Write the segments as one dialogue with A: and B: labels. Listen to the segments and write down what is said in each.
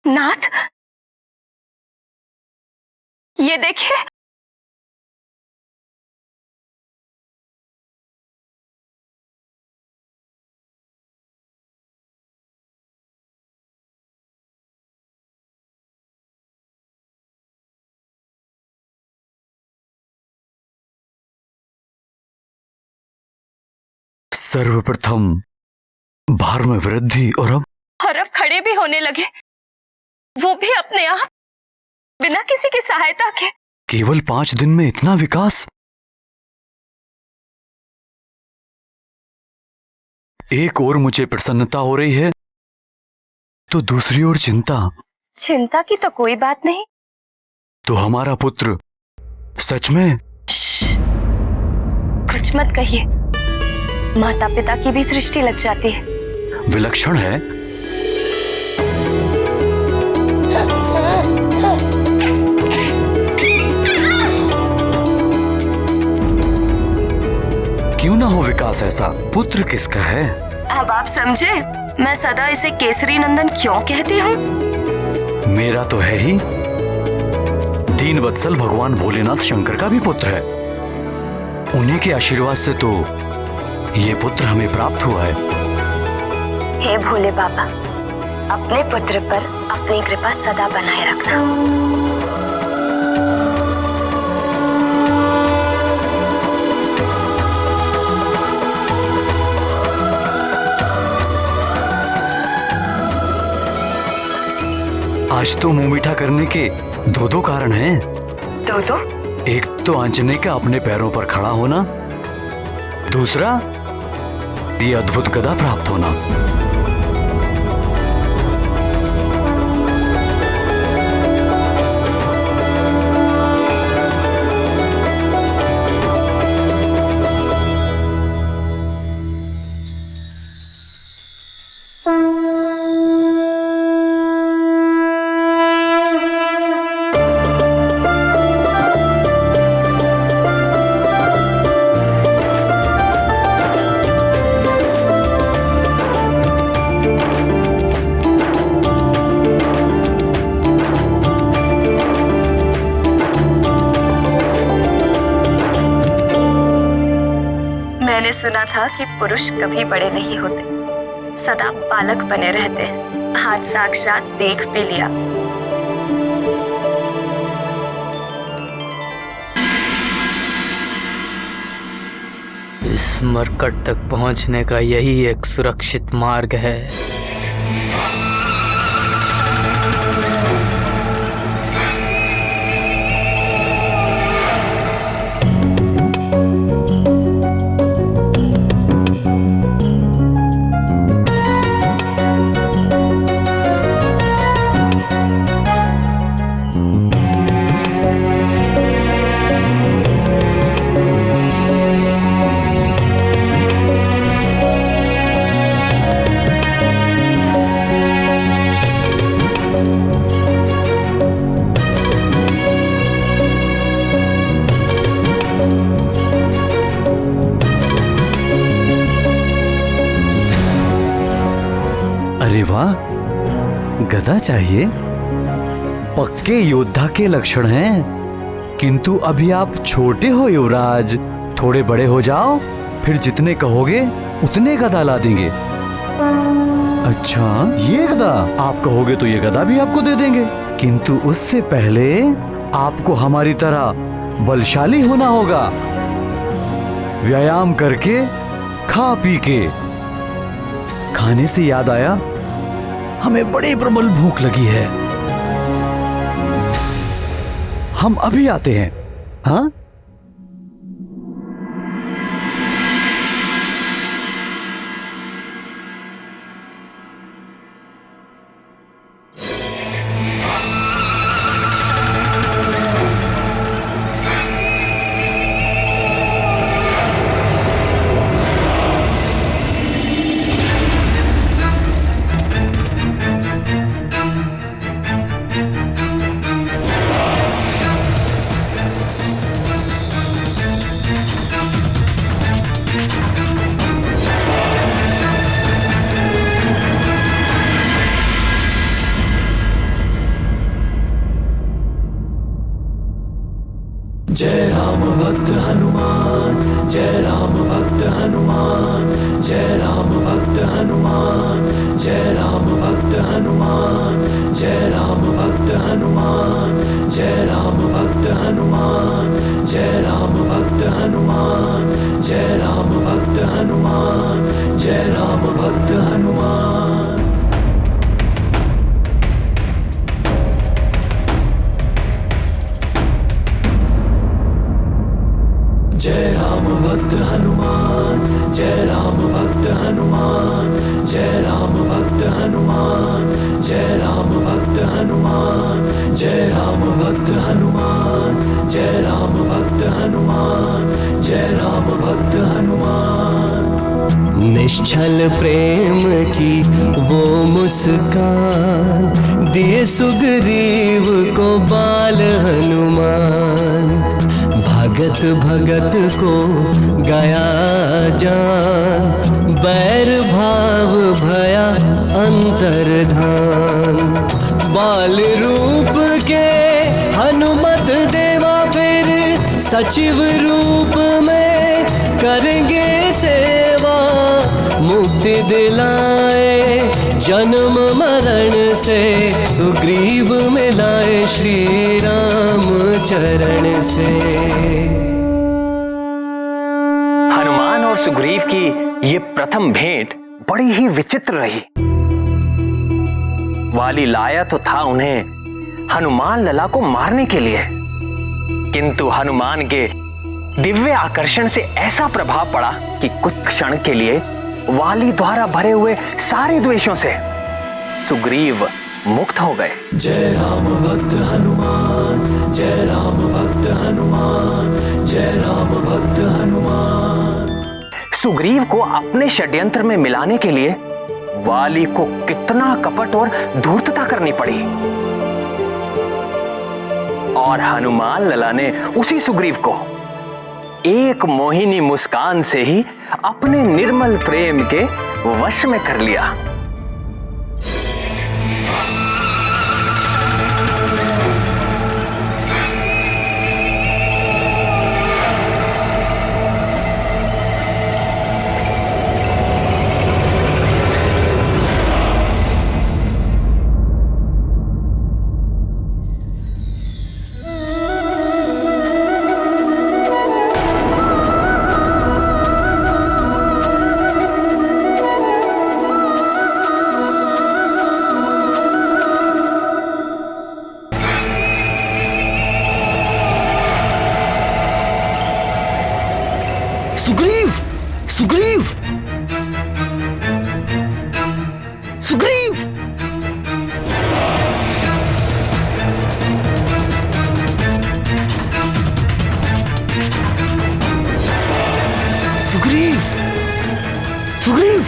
A: नाथ, ये देखिए।
B: सर्वप्रथम भार में वृद्धि और अब
A: खड़े भी होने लगे, वो भी अपने आप, बिना किसी की सहायता के।
B: केवल 5 दिन में इतना विकास। एक ओर मुझे प्रसन्नता हो रही है तो दूसरी ओर चिंता।
A: चिंता की तो कोई बात नहीं।
B: तो हमारा पुत्र सच में?
A: कुछ मत कहिए, माता पिता की भी दृष्टि लग जाती है।
B: विलक्षण है। क्यों ना हो विकास ऐसा? पुत्र किसका है?
A: अब आप समझे मैं सदा इसे केसरी नंदन क्यों कहती हूँ?
B: मेरा तो है ही। दीन वत्सल भगवान भोलेनाथ शंकर का भी पुत्र है। उन्हीं के आशीर्वाद से तो ये पुत्र हमें प्राप्त हुआ है।
A: हे भोले बाबा, अपने पुत्र पर अपनी कृपा सदा बनाए रखना।
B: आज तो मुंह मीठा करने के दो कारण हैं।
A: दो?
B: एक तो आंजनेय का अपने पैरों पर खड़ा होना, दूसरा ये अद्भुत गदा प्राप्त होना।
A: मैंने सुना था कि पुरुष कभी बड़े नहीं होते, सदा बालक बने रहते हैं। आज साक्षात देख भी लिया।
C: इस मरकट तक पहुंचने का यही एक सुरक्षित मार्ग है।
B: अरे वाह, गदा चाहिए? पक्के योद्धा के लक्षण हैं। किंतु अभी आप छोटे हो युवराज, थोड़े बड़े हो जाओ, फिर जितने कहोगे उतने गदा ला देंगे। अच्छा, ये गदा? आप कहोगे तो ये गदा भी आपको दे देंगे, किंतु उससे पहले आपको हमारी तरह बलशाली होना होगा। व्यायाम करके, खा पी के। खाने से याद आया, हमें बड़ी प्रबल भूख लगी है। हम अभी आते हैं। हाँ?
D: जय राम भक्त हनुमान, जय राम भक्त हनुमान, जय राम भक्त हनुमान, जय राम भक्त हनुमान, जय राम भक्त हनुमान, जय राम भक्त हनुमान, जय राम भक्त हनुमान, जय राम भक्त हनुमान, जय राम भक्त हनुमान। जय राम भक्त हनुमान, जय राम भक्त हनुमान, जय राम भक्त हनुमान, जय राम भक्त हनुमान, जय राम भक्त हनुमान, जय राम भक्त हनुमान, जय राम भक्त हनुमान।
E: निश्चल प्रेम की वो मुस्कान दिए सुग्रीव को बाल हनुमान। भगत भगत को गया जान, बैर भाव भया अंतर्धान। बाल रूप के हनुमत देवा फिर सचिव रूप में करेंगे सेवा। मुक्ति दिलाए जन्म मरण से, सुग्रीव मिलाए श्री राम चरण से।
F: हनुमान और सुग्रीव की ये प्रथम भेंट बड़ी ही विचित्र रही। वाली लाया तो था उन्हें हनुमान लला को मारने के लिए, किंतु हनुमान के दिव्य आकर्षण से ऐसा प्रभाव पड़ा कि कुछ क्षण के लिए वाली द्वारा भरे हुए सारे द्वेषों से सुग्रीव मुक्त हो गए।
D: जय राम भक्त हनुमान, जय राम भक्त हनुमान, जय राम भक्त हनुमान।
F: सुग्रीव को अपने षड्यंत्र में मिलाने के लिए वाली को कितना कपट और धूर्तता करनी पड़ी, और हनुमान लला ने उसी सुग्रीव को एक मोहिनी मुस्कान से ही अपने निर्मल प्रेम के वश में कर लिया।
C: सुग्रीव, सुग्रीव, सुग्रीव। सुग्रीव, सुग्रीव।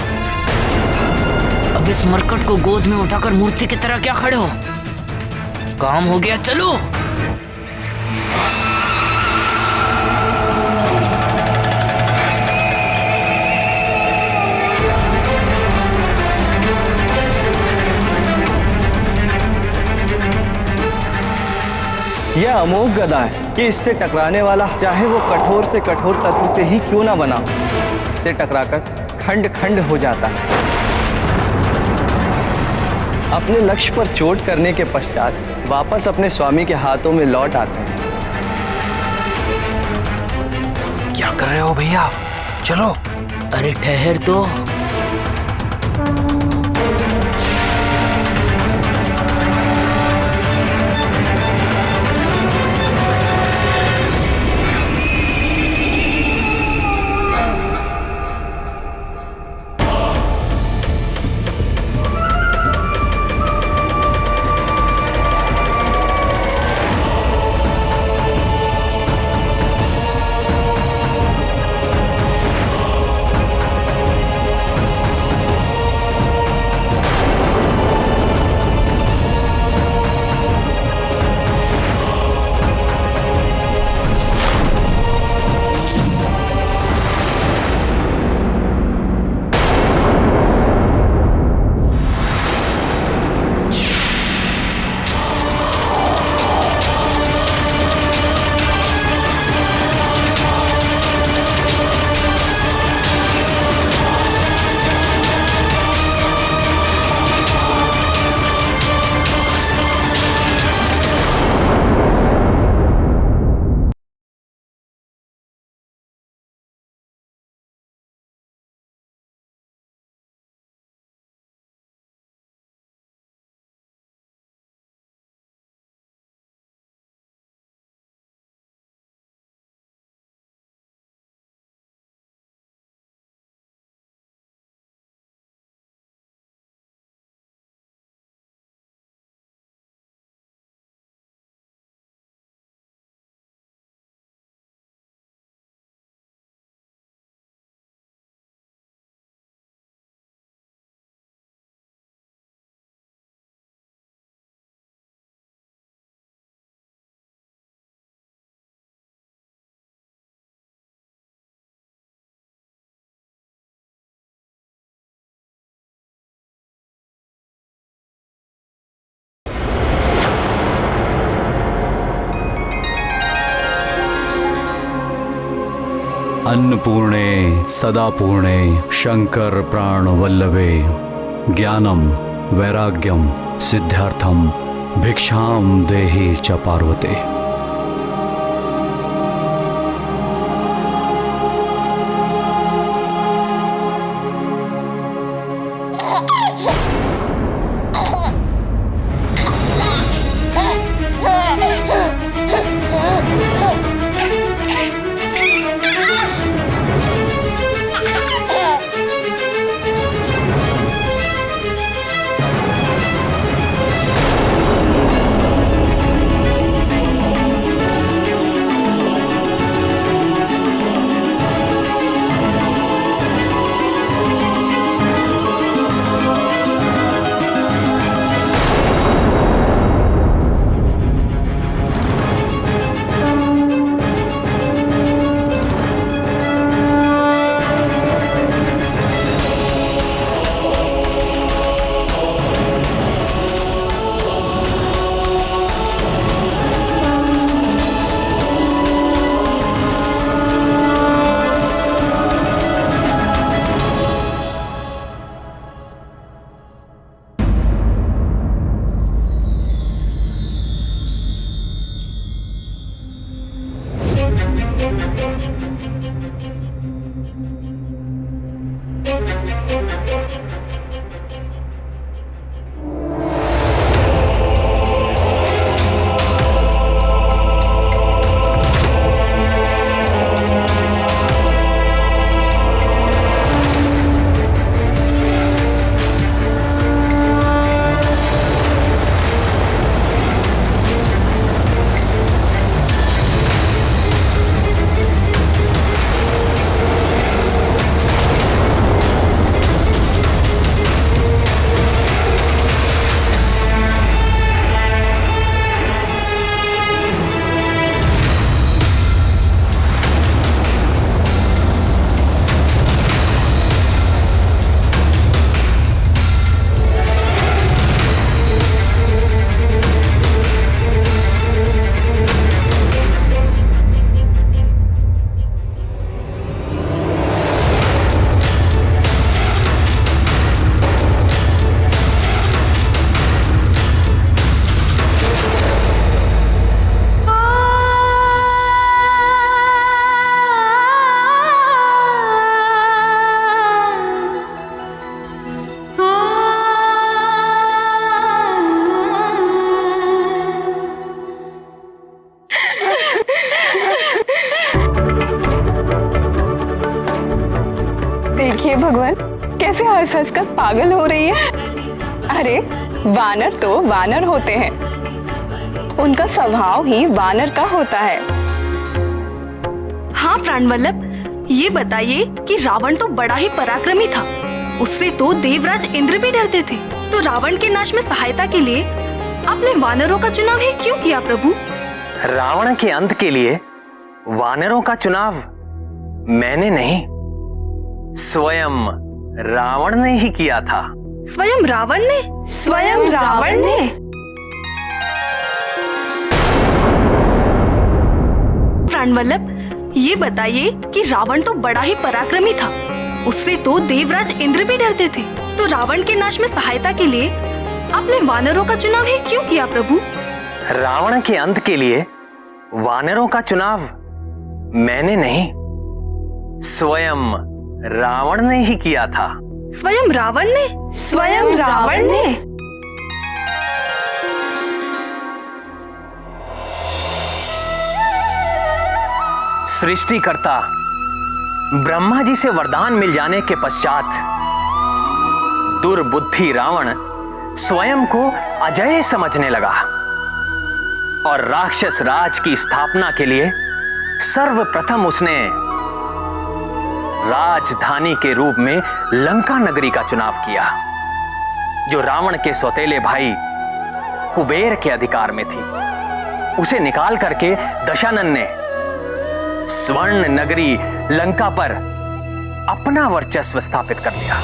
C: अब इस मरकट को गोद में उठाकर मूर्ति की तरह क्या खड़े हो? काम हो गया, चलो।
G: यह अमोघ गदा है कि इससे टकराने वाला चाहे वो कठोर से कठोर तत्व से ही क्यों ना बना, इससे टकराकर खंड खंड हो जाता है। अपने लक्ष्य पर चोट करने के पश्चात वापस अपने स्वामी के हाथों में लौट आते हैं।
F: क्या कर रहे हो भैया? चलो।
C: अरे ठहर तो।
B: अन्नपूर्णे सदा पूर्णे शंकर प्राण वल्लभे ज्ञानम वैराग्यम सिद्धार्थम भिक्षाम देहि च पार्वते।
H: देखिए भगवान कैसे हंस हंस कर पागल हो रही है। अरे वानर तो वानर होते हैं, उनका स्वभाव ही वानर का होता है।
I: हाँ प्राणवल्लभ, ये बताइए कि रावण तो बड़ा ही पराक्रमी था, उससे तो देवराज इंद्र भी डरते थे। तो रावण के नाश में सहायता के लिए आपने वानरों का चुनाव ही क्यों किया प्रभु?
F: रावण के अंत के लिए वानरों का चुनाव मैंने नहीं, स्वयं रावण ने ही किया था।
I: स्वयं रावण ने?
H: स्वयं रावण ने?
I: प्राणवल्लभ, ये बताइए कि रावण तो बड़ा ही पराक्रमी था, उससे तो देवराज इंद्र भी डरते थे। तो रावण के नाश में सहायता के लिए आपने वानरों का चुनाव ही क्यों किया प्रभु?
F: रावण के अंत के लिए वानरों का चुनाव मैंने नहीं, स्वयं रावण ने ही किया था।
I: स्वयं रावण ने?
H: स्वयं रावण ने?
F: सृष्टिकर्ता ब्रह्मा जी से वरदान मिल जाने के पश्चात दुर्बुद्धि रावण स्वयं को अजय समझने लगा और राक्षस राज की स्थापना के लिए सर्वप्रथम उसने राजधानी के रूप में लंका नगरी का चुनाव किया, जो रावण के सौतेले भाई कुबेर के अधिकार में थी। उसे निकाल करके दशानन ने स्वर्ण नगरी लंका पर अपना वर्चस्व स्थापित कर लिया।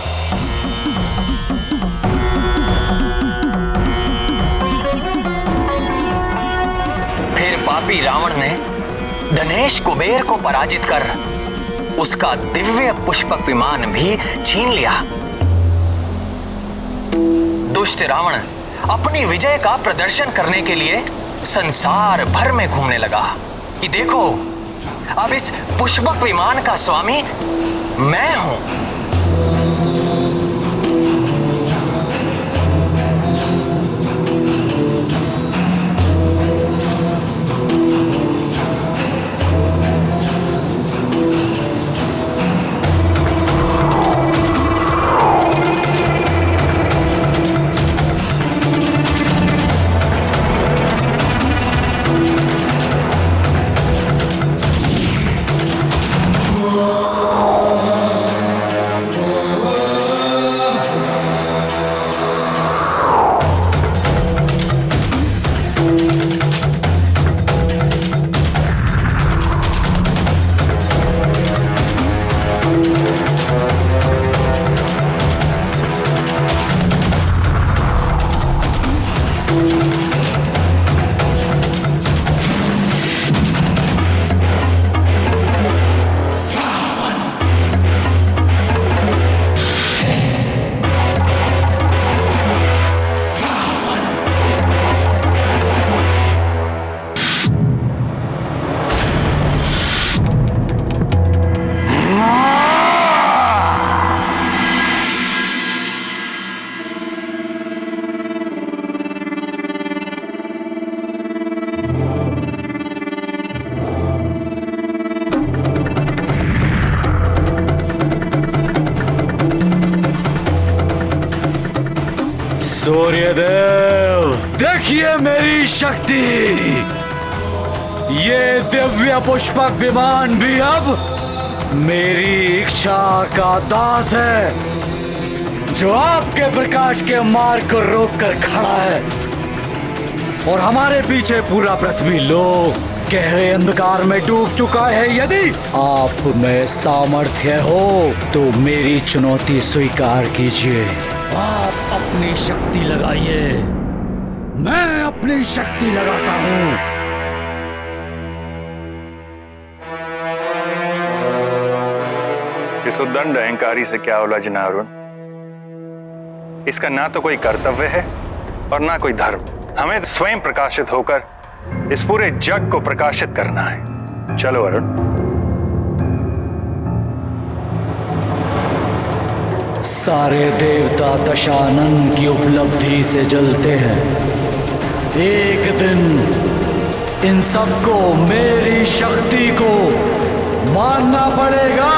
F: फिर पापी रावण ने धनेश कुबेर को पराजित कर उसका दिव्य पुष्पक विमान भी छीन लिया। दुष्ट रावण अपनी विजय का प्रदर्शन करने के लिए संसार भर में घूमने लगा कि देखो, अब इस पुष्पक विमान का स्वामी मैं हूं।
B: सूर्यदेव, देखिए मेरी शक्ति। ये दिव्य पुष्पक विमान भी अब मेरी इच्छा का दास है, जो आपके प्रकाश के मार्ग को रोक कर खड़ा है। और हमारे पीछे पूरा पृथ्वी लोक गहरे अंधकार में डूब चुका है। यदि आप में सामर्थ्य हो तो मेरी चुनौती स्वीकार कीजिए। आप अपनी शक्ति लगाइए, मैं अपनी शक्ति लगाता हूं।
J: इस उद्दंड अहंकारी से क्या उलझना अरुण? इसका ना तो कोई कर्तव्य है और ना कोई धर्म। हमें तो स्वयं प्रकाशित होकर इस पूरे जग को प्रकाशित करना है। चलो अरुण।
B: सारे देवता दशानन की उपलब्धि से जलते हैं। एक दिन इन सबको मेरी शक्ति को मानना पड़ेगा।